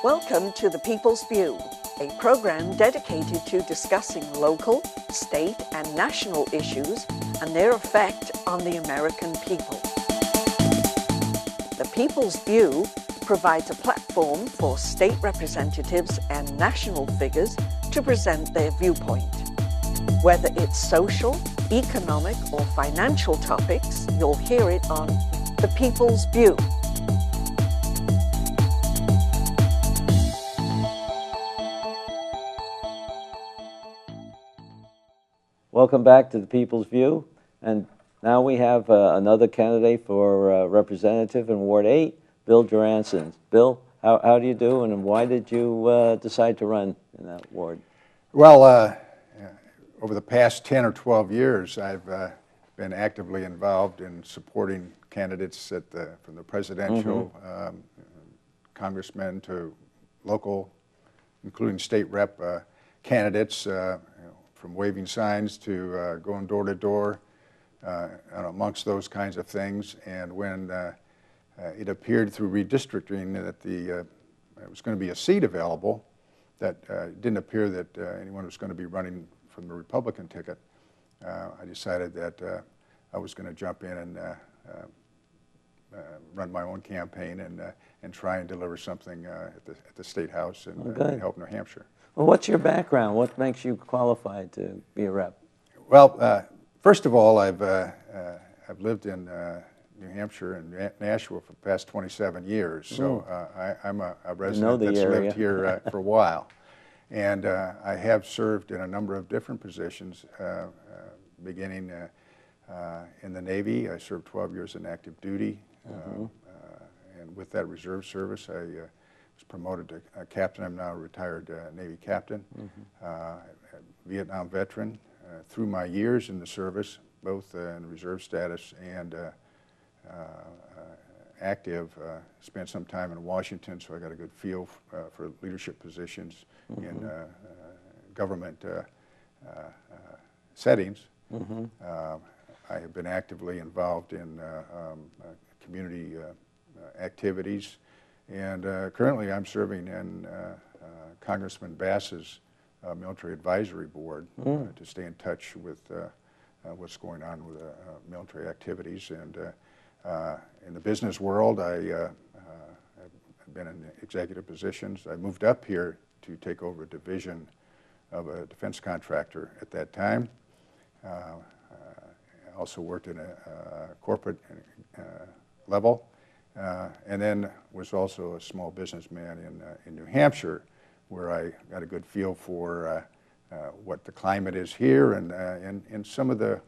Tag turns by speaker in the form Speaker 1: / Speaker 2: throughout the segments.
Speaker 1: Welcome to The People's View, a program dedicated to discussing local, state, and national issues and their effect on the American people. The People's View provides a platform for state representatives and national figures to present their viewpoint. Whether it's social, economic, or financial topics, you'll hear it on The People's View.
Speaker 2: Welcome back to The People's View, and now we have another candidate for representative in Ward 8, Bill Joransen. Bill, how do you do, and why did you decide to run in that ward?
Speaker 3: Well, over the past 10 or 12 years, I've been actively involved in supporting candidates from the presidential, congressmen to local, including state rep candidates, from waving signs to going door to door, and amongst those kinds of things. And when it appeared through redistricting that there was going to be a seat available, that didn't appear that anyone was going to be running from the Republican ticket, I decided that I was going to jump in and run my own campaign and try and deliver something at the State House and help New Hampshire.
Speaker 2: Well, what's your background? What makes you qualified to be a rep?
Speaker 3: Well, first of all, I've lived in New Hampshire and Nashua for the past 27 years, so I'm a resident that's lived here for a while. And I have served in a number of different positions, beginning in the Navy. I served 12 years in active duty, and with that reserve service, I was promoted to captain. I'm now a retired Navy captain, Vietnam veteran. Through my years in the service, both in reserve status and active, spent some time in Washington, so I got a good feel for leadership positions in government settings. I have been actively involved in community activities, and currently I'm serving in Congressman Bass's Military Advisory Board to stay in touch with what's going on with military activities. And in the business world, I've been in executive positions. I moved up here to take over a division of a defense contractor at that time. I also worked in a corporate level, and then was also a small businessman in New Hampshire, where I got a good feel for what the climate is here and some of the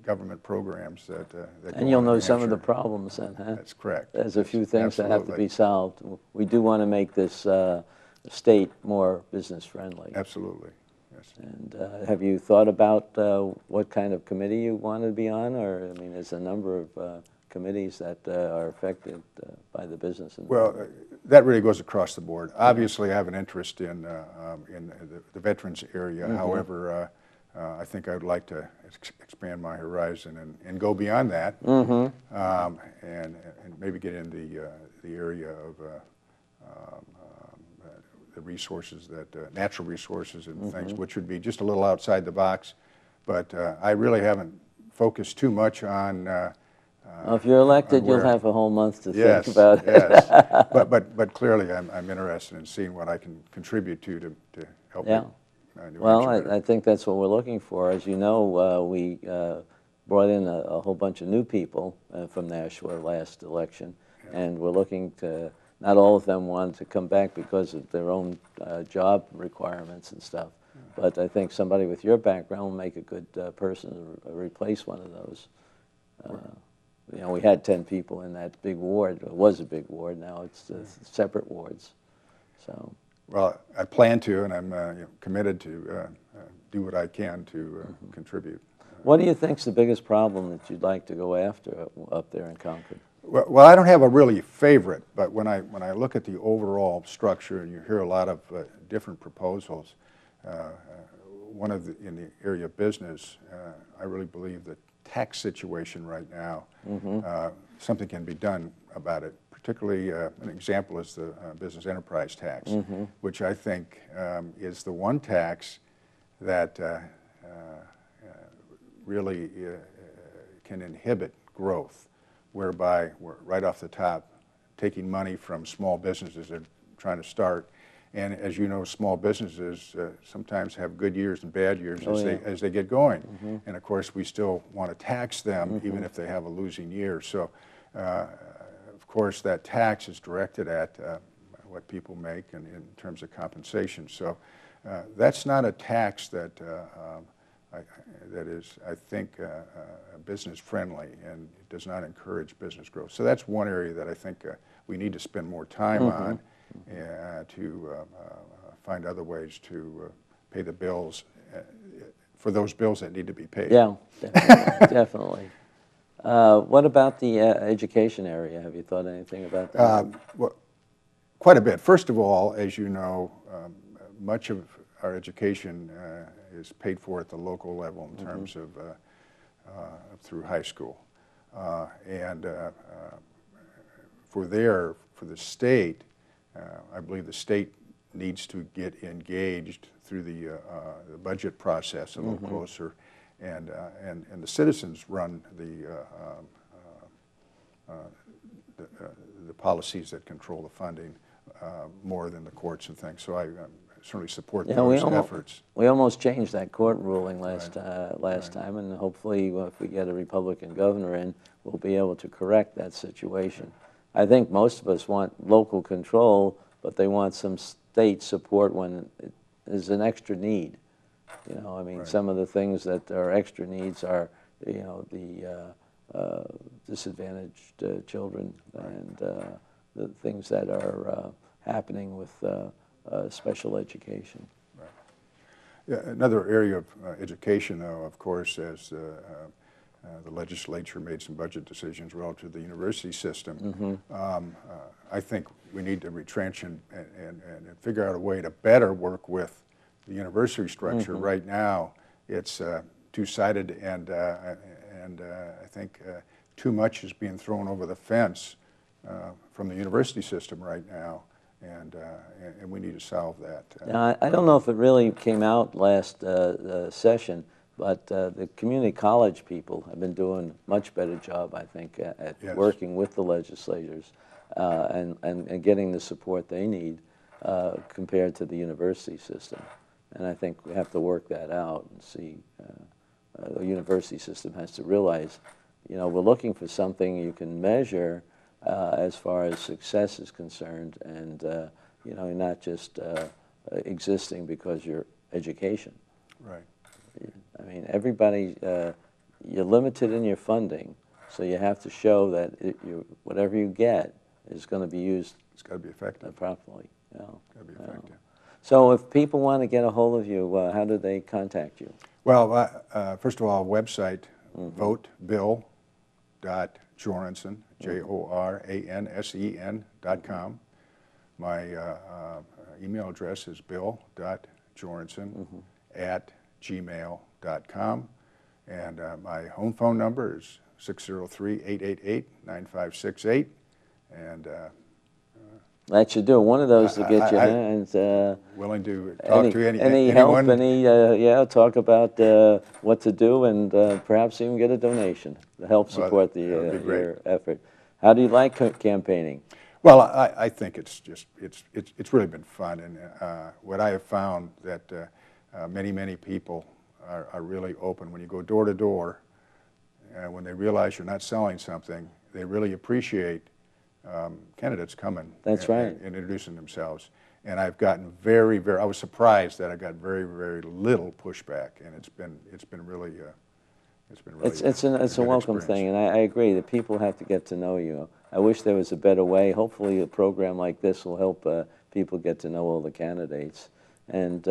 Speaker 3: government programs that
Speaker 2: and you'll know some of the problems then, huh?
Speaker 3: That's correct.
Speaker 2: There's a few things that have to be solved. We do want to make this state more business friendly.
Speaker 3: Absolutely, yes.
Speaker 2: And have you thought about what kind of committee you want to be on? Or, I mean, there's a number of committees that are affected by the business.
Speaker 3: Well, that really goes across the board. Obviously, I have an interest in the veterans area. However, I think I would like to expand my horizon and go beyond that, and maybe get in the area of the resources natural resources and things, which would be just a little outside the box. But I really haven't focused too much on.
Speaker 2: Well, if you're elected, you'll have a whole month to think about it.
Speaker 3: Yes, but clearly, I'm interested in seeing what I can contribute to help.
Speaker 2: Yeah. Well, I think that's what we're looking for. As you know, we brought in a whole bunch of new people from Nashua last election, and we're looking to, not all of them want to come back because of their own job requirements and stuff, but I think somebody with your background will make a good person to replace one of those. You know, we had 10 people in that big ward. It was a big ward. Now it's separate wards. So.
Speaker 3: Well, I plan to, and I'm committed to do what I can to contribute.
Speaker 2: What do you think's the biggest problem that you'd like to go after up there in Concord?
Speaker 3: Well, I don't have a really favorite, but when I look at the overall structure, and you hear a lot of different proposals, one of in the area of business, I really believe the tax situation right now, something can be done about it, particularly an example is the business enterprise tax, which I think is the one tax that really can inhibit growth, whereby we're right off the top taking money from small businesses that are trying to start. And as you know, small businesses sometimes have good years and bad years as they get going. And of course, we still want to tax them even if they have a losing year. So, of course, that tax is directed at what people make and in terms of compensation. So that's not a tax that that is, I think, business friendly and does not encourage business growth. So that's one area that I think we need to spend more time on to find other ways to pay the bills for those bills that need to be paid.
Speaker 2: Yeah, definitely. Definitely. What about the education area? Have you thought anything about that?
Speaker 3: Well, quite a bit. First of all, as you know, much of our education is paid for at the local level in terms of through high school. And for the state, I believe the state needs to get engaged through the budget process a little closer, and the citizens run the policies that control the funding more than the courts and things. So I certainly support those efforts.
Speaker 2: We almost changed that court ruling last time, and hopefully if we get a Republican governor in, we'll be able to correct that situation. I think most of us want local control, but they want some state support when it is an extra need. You know, I mean, some of the things that are extra needs are, you know, the disadvantaged children and the things that are happening with special education.
Speaker 3: Right. Yeah, another area of education, though, of course, as the legislature made some budget decisions relative to the university system. I think we need to retrench and figure out a way to better work with the university structure. Right now, it's two-sided, and I think too much is being thrown over the fence from the university system right now, and we need to solve that.
Speaker 2: Now, I don't know if it really came out last session, but the community college people have been doing a much better job, I think, at working with the legislators and getting the support they need compared to the university system. And I think we have to work that out and see. The university system has to realize, you know, we're looking for something you can measure as far as success is concerned, and you know, not just existing because you're education.
Speaker 3: Right.
Speaker 2: I mean, everybody, you're limited in your funding, so you have to show that whatever you get is going to be used.
Speaker 3: It's got to be effective
Speaker 2: properly. You know,
Speaker 3: got to be effective. So
Speaker 2: if people want to get a hold of you, how do they contact you?
Speaker 3: Well, first of all, website, votebill.joransen, JORANSEN.com. My email address is bill.joransen@gmail.com. And my home phone number is 603-888-9568. And
Speaker 2: that should do one of those to get you. And
Speaker 3: willing to talk to
Speaker 2: any
Speaker 3: anyone.
Speaker 2: Help, talk about what to do, and perhaps even get a donation to help support your effort. How do you like campaigning?
Speaker 3: Well, I think it's really been fun, and what I have found that many people are really open when you go door to door. When they realize you're not selling something, they really appreciate candidates coming.
Speaker 2: That's right.
Speaker 3: And introducing themselves. And I've gotten very, I was surprised that I got very little pushback, and it's been really it's
Speaker 2: a welcome thing, and I agree that people have to get to know you. I wish there was a better way. Hopefully a program like this will help people get to know all the candidates, and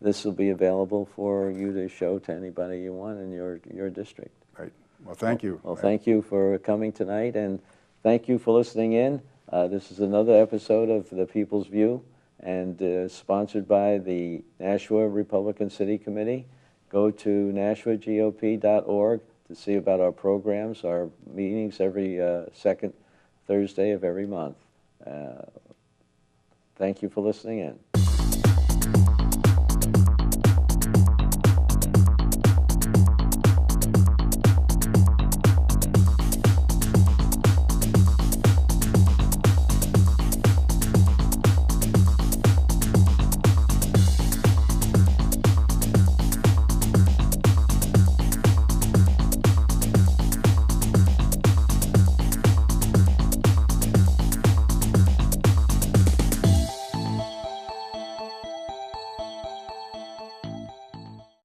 Speaker 2: this will be available for you to show to anybody you want in your district.
Speaker 3: Right. Well, thank you.
Speaker 2: Well, thank you for coming tonight, and thank you for listening in. This is another episode of The People's View, and sponsored by the Nashua Republican City Committee. Go to NashuaGOP.org to see about our programs, our meetings every second Thursday of every month. Thank you for listening in.